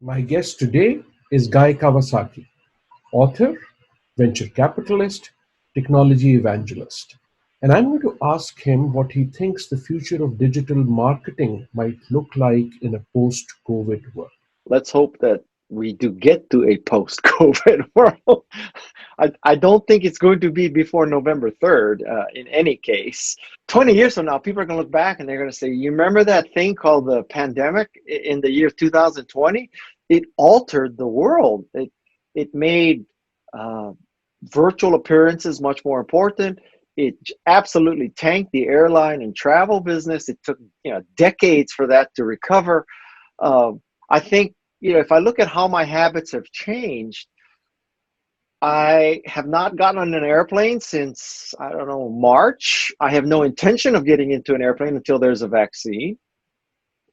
My guest today is Guy Kawasaki, author, venture capitalist, technology evangelist. And I'm going to ask him what he thinks the future of digital marketing might look like in a post COVID world. Let's hope that we do get to a post-COVID world. I don't think it's going to be before November 3rd in any case. 20 years from now, people are going to look back and they're going to say, you remember that thing called the pandemic in the year 2020? It altered the world. It made virtual appearances much more important. It absolutely tanked the airline and travel business. It took decades for that to recover. I think, if I look at how my habits have changed, I have not gotten on an airplane since, I don't know, March. I have no intention of getting into an airplane until there's a vaccine.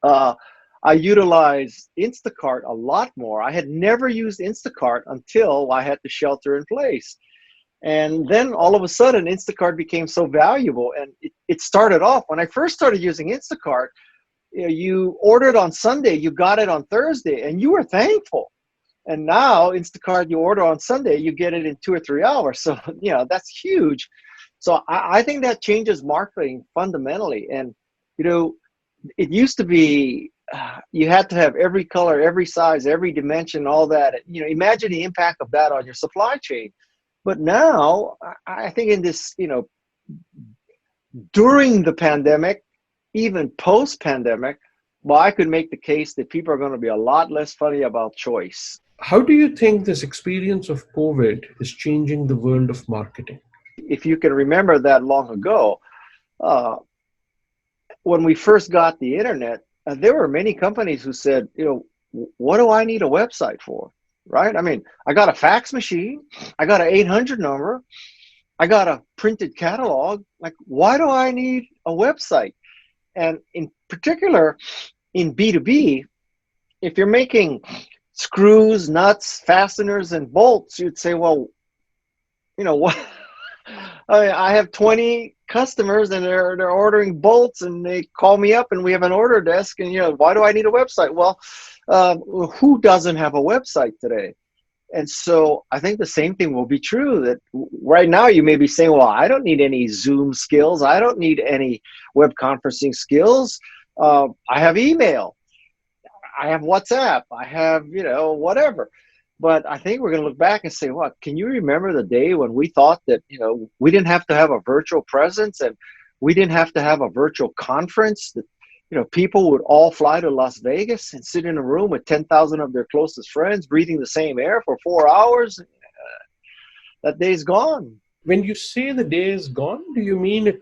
I utilize Instacart a lot more. I had never used Instacart until I had to shelter in place. And then all of a sudden, Instacart became so valuable. And it started off, when I first started using Instacart, you ordered on Sunday, you got it on Thursday, and you were thankful. And now Instacart, you order on Sunday, you get it in 2 or 3 hours. So, that's huge. So I think that changes marketing fundamentally. And, it used to be, you had to have every color, every size, every dimension, all that. Imagine the impact of that on your supply chain. But now I think in this, during the pandemic, even post-pandemic, well, I could make the case that people are going to be a lot less funny about choice. How do you think this experience of COVID is changing the world of marketing? If you can remember that long ago, when we first got the internet, there were many companies who said, what do I need a website for? Right? I mean, I got a fax machine, I got an 800 number, I got a printed catalog. Like, why do I need a website? And in particular, in B2B, if you're making screws, nuts, fasteners, and bolts, you'd say, well, what? I have 20 customers and they're ordering bolts and they call me up and we have an order desk and, why do I need a website? Well, who doesn't have a website today? And so I think the same thing will be true, that right now you may be saying, well, I don't need any Zoom skills. I don't need any web conferencing skills. I have email. I have WhatsApp. I have, whatever. But I think we're going to look back and say, what, can you remember the day when we thought that, we didn't have to have a virtual presence and we didn't have to have a virtual conference, that, people would all fly to Las Vegas and sit in a room with 10,000 of their closest friends, breathing the same air for 4 hours? That day's gone. When you say the day is gone, do you mean it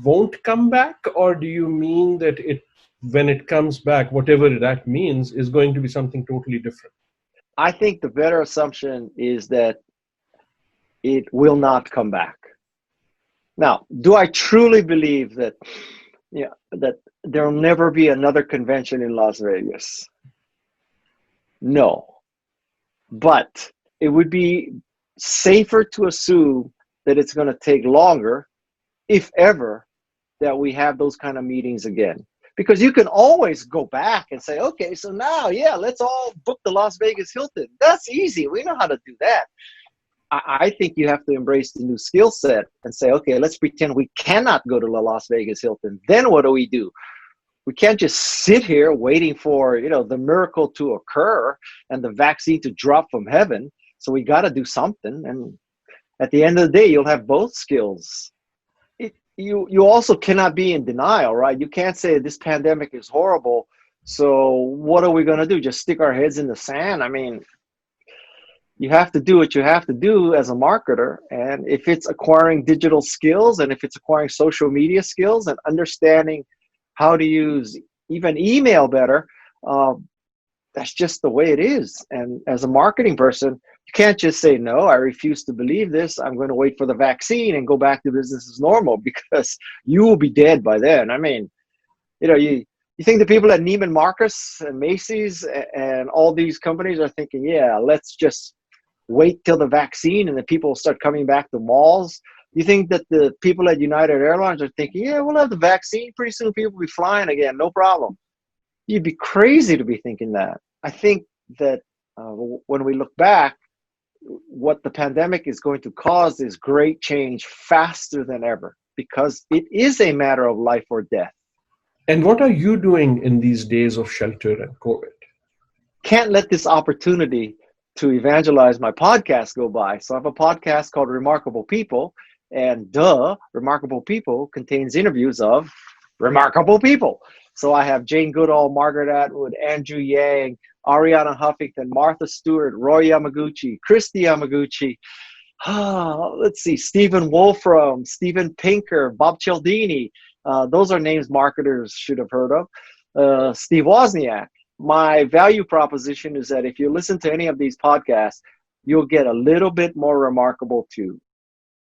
won't come back, or do you mean that when it comes back, whatever that means, is going to be something totally different? I think the better assumption is that it will not come back. Now, do I truly believe that, that there will never be another convention in Las Vegas? No. But it would be safer to assume that it's going to take longer, if ever, that we have those kind of meetings again. Because you can always go back and say, okay, so now, let's all book the Las Vegas Hilton. That's easy. We know how to do that. I think you have to embrace the new skill set and say, okay, let's pretend we cannot go to the Las Vegas Hilton. Then what do? We can't just sit here waiting for, the miracle to occur and the vaccine to drop from heaven. So we got to do something. And at the end of the day, you'll have both skills. You also cannot be in denial, right? You can't say this pandemic is horrible. So what are we going to do? Just stick our heads in the sand? I mean, you have to do what you have to do as a marketer. And if it's acquiring digital skills and if it's acquiring social media skills and understanding how to use even email better, that's just the way it is. And as a marketing person, you can't just say, no, I refuse to believe this. I'm going to wait for the vaccine and go back to business as normal, because you will be dead by then. I mean, you think the people at Neiman Marcus and Macy's and all these companies are thinking, let's just wait till the vaccine and the people will start coming back to malls? You think that the people at United Airlines are thinking, we'll have the vaccine, pretty soon people will be flying again, no problem? You'd be crazy to be thinking that. I think that when we look back, what the pandemic is going to cause is great change faster than ever, because it is a matter of life or death. And what are you doing in these days of shelter and COVID? Can't let this opportunity to evangelize my podcast go by. So I have a podcast called Remarkable People, and Remarkable People contains interviews of remarkable people. So I have Jane Goodall, Margaret Atwood, Andrew Yang, Ariana Huffington, Martha Stewart, Roy Yamaguchi, Christy Yamaguchi. Let's see, Stephen Wolfram, Steven Pinker, Bob Cialdini. Those are names marketers should have heard of. Steve Wozniak. My value proposition is that if you listen to any of these podcasts, you'll get a little bit more remarkable too.